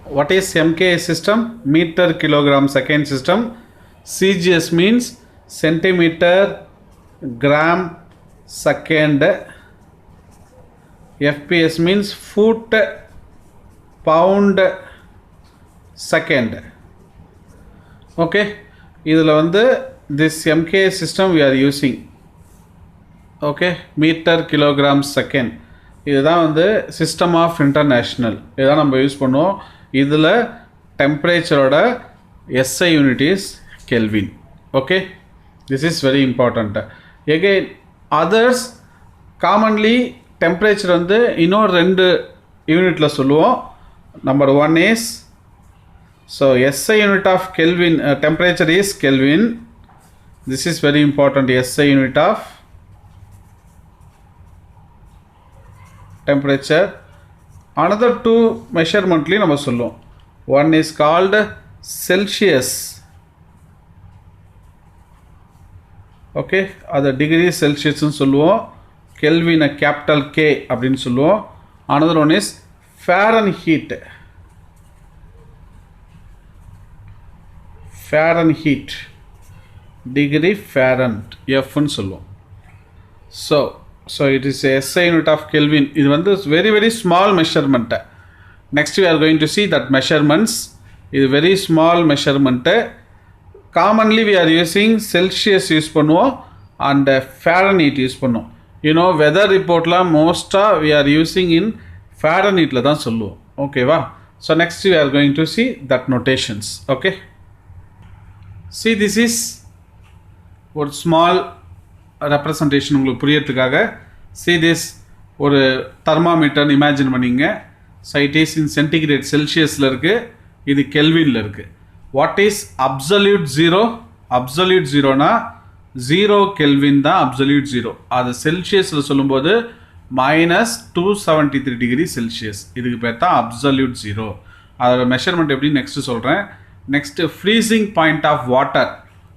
What is MK system? Meter kilogram second system. CGS means centimeter gram second. FPS means foot pound second. Okay, இதில் வந்து this MK system we are using. Okay, meter kilogram second. இதுதான் வந்து system of international. இதுதான் நம்ம use பண்ணுவோம். இதில் டெம்பரேச்சரோட SI unit is kelvin. Okay, this is very important. Again others commonly temperature வந்து இன்னொரு 2 யூனிட்டில் சொல்லுவோம். Number 1 is so SI unit of Kelvin, temperature is Kelvin. This is very important. SI unit of temperature. Another 2 measurement li நம்ம சொல்லுவோம். One is called Celsius. Okay, அது degree Celsius னு சொல்லுவோம். Kelvin capital K அப்படினு சொல்லுவோம். Another one is Fahrenheit. Fahrenheit, degree Fahrenheit, F னு சொல்லுவோம். So it is a SI unit of Kelvin. இது வந்து very small measurement. Next we are going to see that measurements. இது very small measurement. Commonly we are using Celsius use பண்ணுவோம் and Fahrenheit use பண்ணுவோம். You know weather reportல மோஸ்ட்டாக we are using in Fahrenheitல தான் சொல்லுவோம். ஓகேவா? So next we are going to see that notations. Okay. See, this is ஒரு small representation உங்களுக்கு புரியறதுக்காக. See this ஒரு தெர்மாமீட்டர் இமேஜின் பண்ணிங்க. So it is in centigrade செல்சியஸில் இருக்குது, இது கெல்வினில் இருக்குது. What is absolute zero? Absolute ஜீரோனா 0 கெல்வின் தான் அப்சல்யூட் ஜீரோ. அது செல்சியஸில் சொல்லும்போது -273 டிகிரி செல்சியஸ். இதுக்கு பேர் தான் அப்சல்யூட் ஜீரோ. அதோட மெஷர்மெண்ட் எப்படி நெக்ஸ்ட்டு சொல்கிறேன். Next freezing point of water.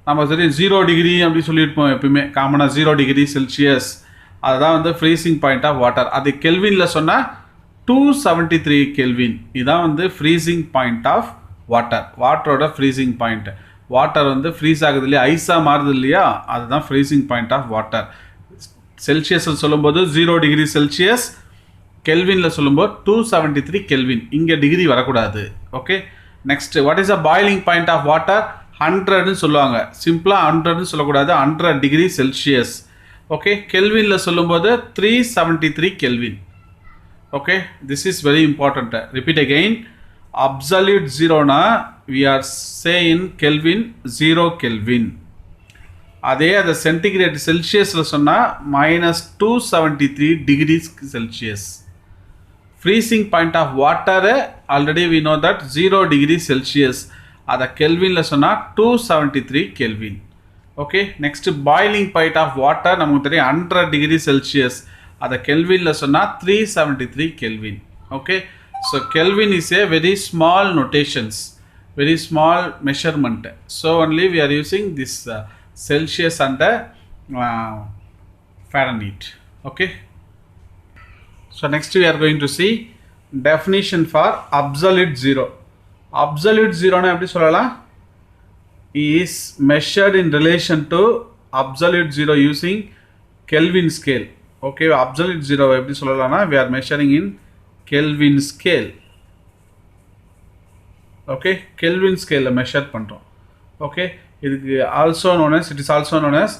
நம்ம சரி 0 டிகிரி அப்படி சொல்லியிருப்போம் எப்பயுமே காமனாக 0 டிகிரி செல்சியஸ். அதுதான் வந்து ஃப்ரீசிங் பாயிண்ட் ஆஃப் வாட்டர். அது கெல்வினில் சொன்னால் 273 கெல்வின். இதுதான் வந்து ஃப்ரீசிங் பாயிண்ட் ஆஃப் வாட்டர். வாட்டரோட ஃப்ரீசிங் பாயிண்ட். வாட்டர் வந்து ஃப்ரீஸ் ஆகுது இல்லையா, ஐஸாக மாறுது இல்லையா, அதுதான் ஃப்ரீசிங் பாயிண்ட் ஆஃப் வாட்டர். செல்சியஸில் சொல்லும்போது 0 டிகிரி செல்சியஸ், கெல்வினில் சொல்லும்போது 273 கெல்வின். இங்கே டிகிரி வரக்கூடாது. Okay, next what is a boiling point of water? 100ன்னு சொல்லுவாங்க. சிம்பிளாக 100ன்னு சொல்லக்கூடாது, 100 டிகிரி செல்சியஸ். ஓகே, கெல்வினில் சொல்லும்போது 373 kelvin. Okay, this is very important. Repeat again. Absolute ஜீரோனா we are say in kelvin 0 kelvin. அதே அதை சென்டிகிரேட் செல்சியஸில் சொன்னால் -273 degree Celsius. freezing point of water already we know that 0 degree Celsius. Ada Kelvin la sonna 273 Kelvin. Okay, next boiling point of water namakku theriyum 100 degree Celsius. Ada Kelvin la sonna 373 Kelvin. Okay, so Kelvin is a very small notations, very small measurement. So only we are using this Celsius and Fahrenheit. Okay. So next we are going to see definition for absolute zero. Absolute zero na eppadi sollala? Is measured in relation to absolute zero using Kelvin scale. Okay, absolute zero eppadi sollala na we are measuring in Kelvin scale. Okay, Kelvin scale la measure பண்றோம். Okay, இதுக்கு also known as, it is also known as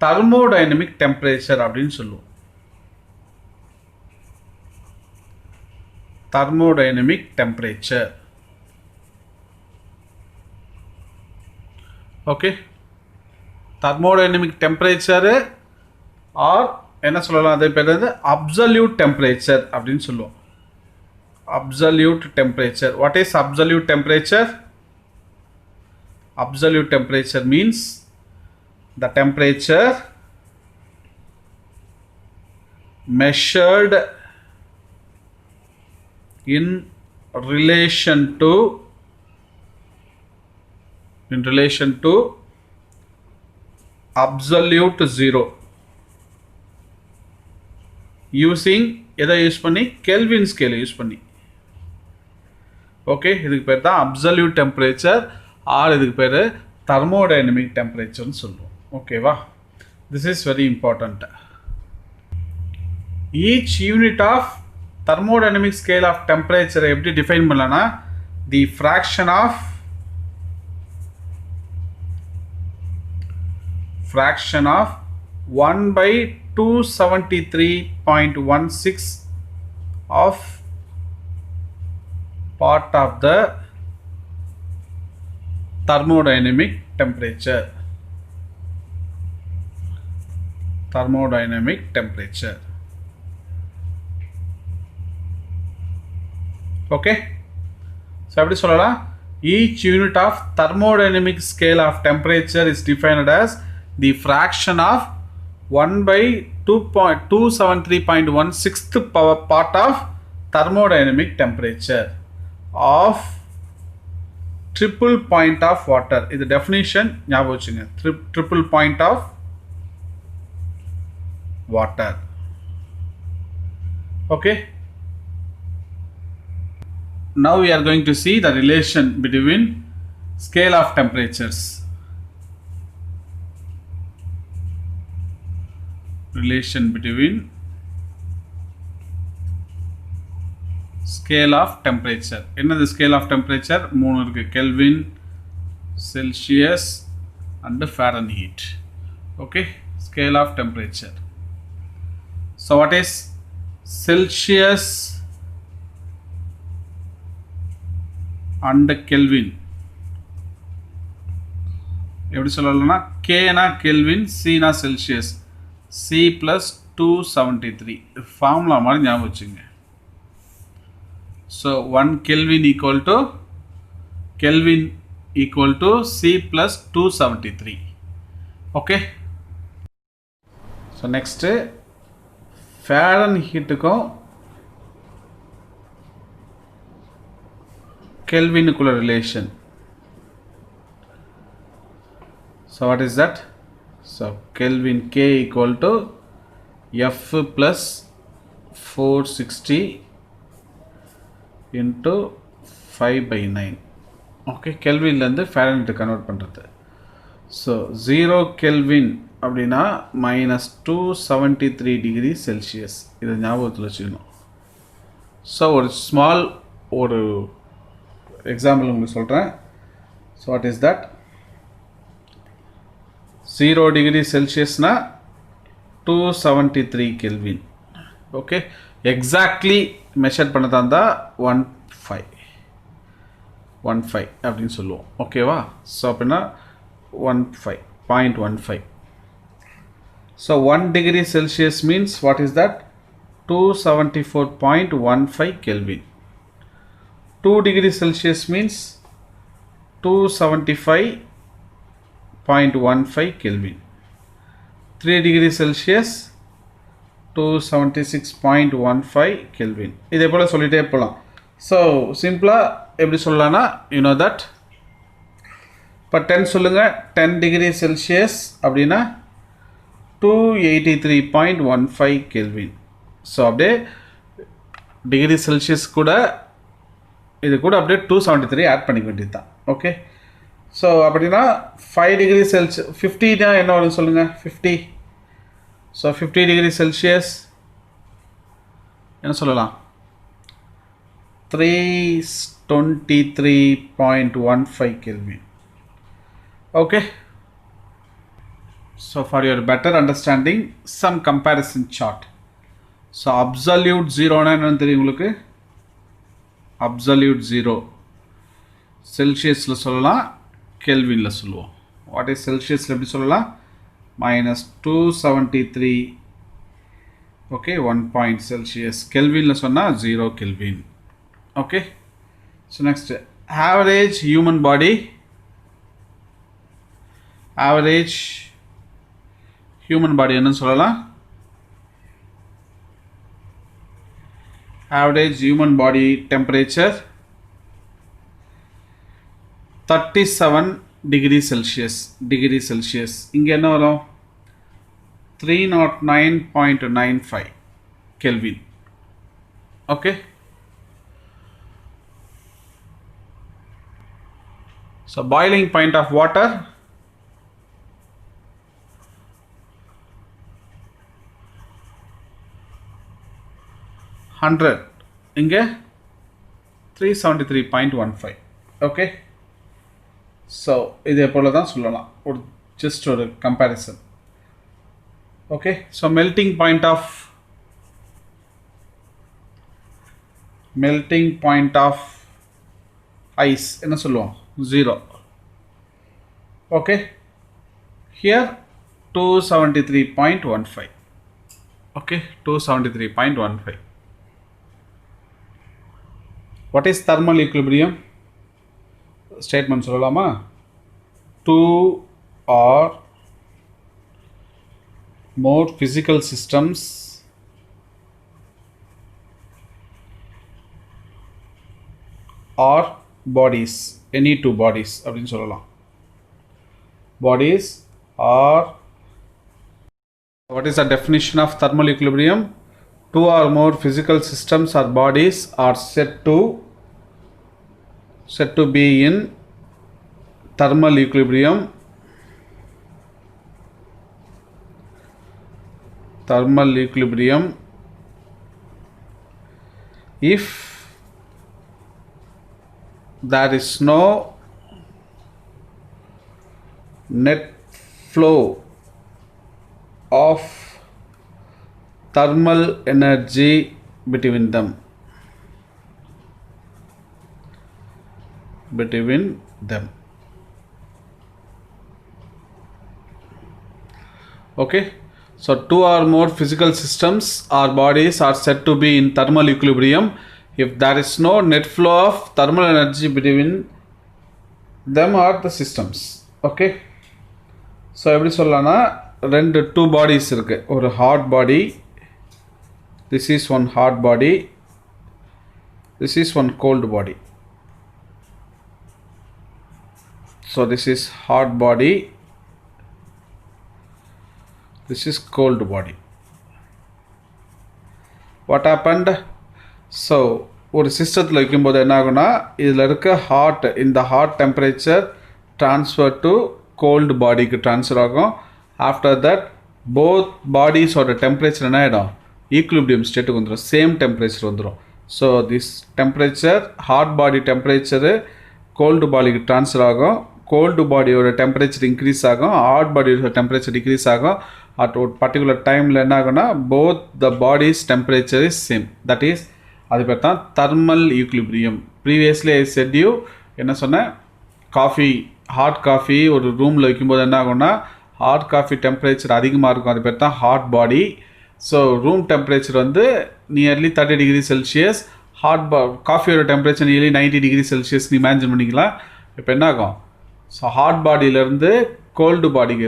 thermodynamic temperature அப்படினு சொல்லுவோம். thermodynamic temperature. Okay, thermodynamic temperature or என்ன சொல்லலாம், அதே பேர் வந்து absolute temperature அப்படின்னு சொல்லுவோம். absolute temperature. What is absolute temperature? Absolute temperature means the temperature measured in relation to absolute zero using எதை யூஸ் பண்ணி? Kelvin scale யூஸ் பண்ணி. ஓகே, இதுக்கு பேர் தான் அப்சல்யூட் டெம்பரேச்சர் ஆர் இதுக்கு பேர் தெர்மோடைனமிக் டெம்பரேச்சர்னு சொல்லுவோம். ஓகேவா? This is very important. Each unit of thermodynamic scale of டெம்பரேச்சரை எப்படி டிஃபைன் பண்ணலாம்னா the fraction of 1/273.16 of part of the thermodynamic temperature. Okay, so எப்படி சொல்லலாம்? Each unit of thermodynamic scale of temperature is defined as the fraction of 1/273.16 power part of thermodynamic temperature of triple point of water. இது definition ஞாபகம் வச்சுங்க. triple point of water. Okay, now we are going to see the relation between scale of temperatures. Relation between scale of temperature. என்னது scale of temperature? மூணு இருக்கு. Kelvin, Celsius and Fahrenheit. Okay, scale of temperature. So what is Celsius and Kelvin? எப்படி சொல்லலாம்னா K னா Kelvin, C னா Celsius, C plus 273 formula மாதிரி ஞாபகம் வச்சுங்க. So 1 Kelvin equal to C plus 273. Okay, so next Fahrenheitக்கும் Kelvinக்குள்ள relation. So what is that? So Kelvin K equal to F plus 460 into 5/9. Okay, Kelvinலேருந்து Fahrenheit convert பண்ணுறது. So 0 Kelvin அப்படின்னா -273 degree Celsius. இதை ஞாபகத்தில் வச்சுக்கணும். So ஒரு example உங்களுக்கு சொல்கிறேன். So what is that? 0 degree செல்சியஸ்னா 273 Kelvin. Okay, exactly measure பண்ணதா இருந்தால் 15 அப்படின்னு சொல்லுவோம். ஓகேவா? ஸோ அப்படின்னா 0.15. So 1 degree Celsius means what is that? 274.15 Kelvin. 2 degree Celsius means 275.15 Kelvin. 3 degree Celsius 276.15 Kelvin. இதே போல சொல்லிட்டே போகலாம். ஸோ சிம்பிளாக எப்படி சொல்லலாம்னா you know that இப்போ 10 சொல்லுங்கள். 10 degree Celsius அப்படின்னா 283.15 Kelvin. ஸோ அப்படியே டிகிரி செல்சியஸ் கூட இது கூட அப்படியே 273 ஆட் பண்ணிக்க வேண்டியது தான். ஓகே, ஸோ அப்படின்னா 5 டிகிரி செல்சியஸ் 50 என்ன வரும்னு சொல்லுங்கள்? 50. ஸோ 50 டிகிரி செல்சியஸ் என்ன சொல்லலாம்? 323.15 Kelvin. Okay, so for your better understanding some comparison chart. So absolute zero னா என்னன்னு தெரியும் உங்களுக்கு? absolute zero செல்சியஸ்ல சொல்லலாம், கெல்வின்ல சொல்லுவோம். வாட் இஸ் செல்சியஸ்ல எப்படி சொல்லலாம்? -273. Okay, 1 point Celsius. கெல்வின்ல சொன்னால் 0 kelvin. Okay, so next average human body. Average human body என்னன்னு சொல்லலாம்? average human body temperature 37 degree Celsius. இங்கே என்ன வரும்? 309.95 Kelvin. Okay, So boiling point of water, 100, இங்க 373.15. okay, so இதே போல தான் சொல்லலாம், ஒரு just ஒரு comparison. okay, so melting point of ice என்ன சொல்லுவோம், 0. okay, here 273.15. okay, 273.15. what is thermal equilibrium statement சொல்லலாமா, 2 or more physical systems or bodies, any two bodies அப்படின்னு சொல்லலாம், bodies or, what is the definition of thermal equilibrium? Two or more physical systems or bodies are said to be in thermal equilibrium if there is no net flow of thermal energy between them. okay, so two or more physical systems or bodies are said to be in thermal equilibrium if there is no net flow of thermal energy between them or the systems. okay, so எப்படி சொல்லலாம்னா, ரெண்டு two bodies இருக்கு, ஒரு hot body, this is one hot body, this is one cold body. so this is hot body, this is cold body. what happened? so ஒரு சிஸ்டத்தில் வைக்கும்போது என்ன ஆகும்னா, இதில் இருக்க ஹாட், இந்த hot temperature transfer to cold பாடிக்கு ட்ரான்ஸ்ஃபர் ஆகும். ஆஃப்டர் தட் போத் பாடிஸோட டெம்பரேச்சர் என்ன ஆகிடும், ஈக்குலிபிரியம் ஸ்டேட்டுக்கு வந்துடும், சேம் டெம்பரேச்சர் வந்துடும். So this temperature, hot body temperature cold பாடிக்கு ட்ரான்ஸ்ஃபர் ஆகும், கோல்டு பாடியோட டெம்பரேச்சர் இன்க்ரீஸ் ஆகும், ஹாட் பாடியோட டெம்பரேச்சர் டிக்ரீஸ் ஆகும். அட் ஒரு பர்டிகுலர் டைமில் என்ன ஆகும்னா, both the bodies temperature is same, that is, அது பேர் தான் thermal equilibrium. Previously I said you, என்ன சொன்னேன், காஃபி, ஹாட் காஃபி ஒரு ரூமில் வைக்கும்போது என்ன ஆகும்னா, ஹாட் காஃபி டெம்பரேச்சர் அதிகமாக இருக்கும், அது பேர் தான் hot body. So room temperature வந்து நியர்லி 30 டிகிரி செல்சியஸ், காஃபியோட temperature nearly 90 degree Celsius imagine பண்ணிக்கலாம். இப்போ என்ன ஆகும், ஸோ ஹாட் பாடியிலேருந்து கோல்டு பாடிக்கு,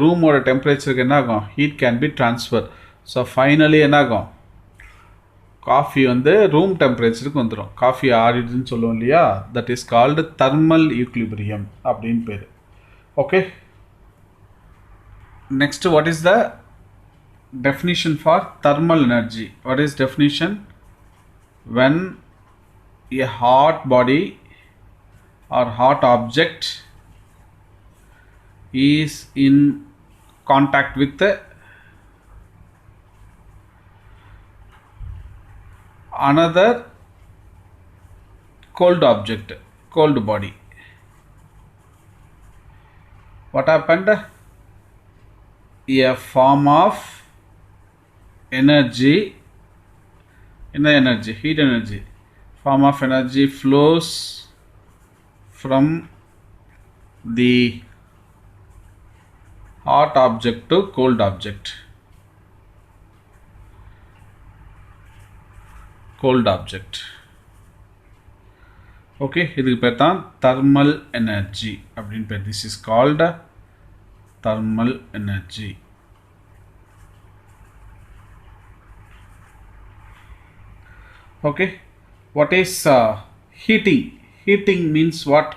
ரூமோட டெம்பரேச்சருக்கு என்ன ஆகும், heat can be transfer. So finally என்ன ஆகும், காஃபி வந்து ரூம் டெம்பரேச்சருக்கு வந்துடும், காஃபி ஆறிடுதுன்னு சொல்லுவோம் இல்லையா, that is called thermal equilibrium அப்படின்னு பேர். Okay, next, what is the definition for thermal energy? what is definition? when a hot body or hot object is in contact with another cold object, cold body, what happened, a form of energy, in the energy, heat energy, form of energy flows from the hot object to cold object. Okay, இதுக்கு பேர் தான் thermal energy அப்படின்னு பேர். This is called thermal energy. okay, what is heating? Heating means what?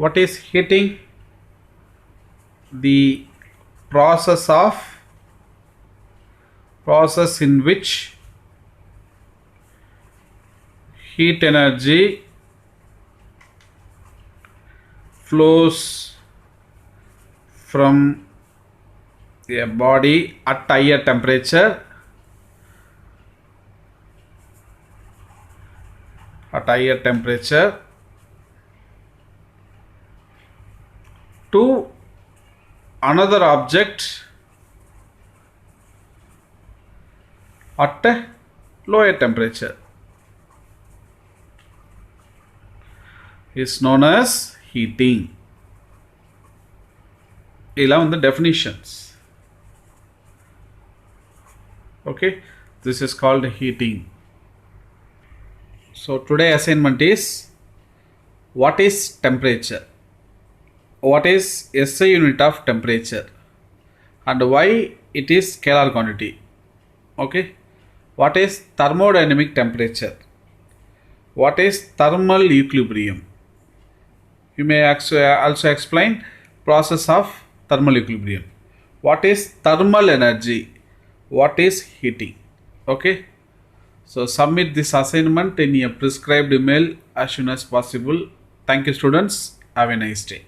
What is heating? The process in which heat energy flows from a body at higher temperature to another object at a lower temperature is known as heating. இதெல்லாம் வந்து definitions. Okay, this is called heating. So today assignment is, what is temperature? What is SI unit of temperature and why it is scalar quantity? Okay, what is thermodynamic temperature? What is thermal equilibrium? You may also explain process of thermal equilibrium. What is thermal energy? What is heating? Okay, so submit this assignment in a prescribed email as soon as possible. Thank you students, have a nice day.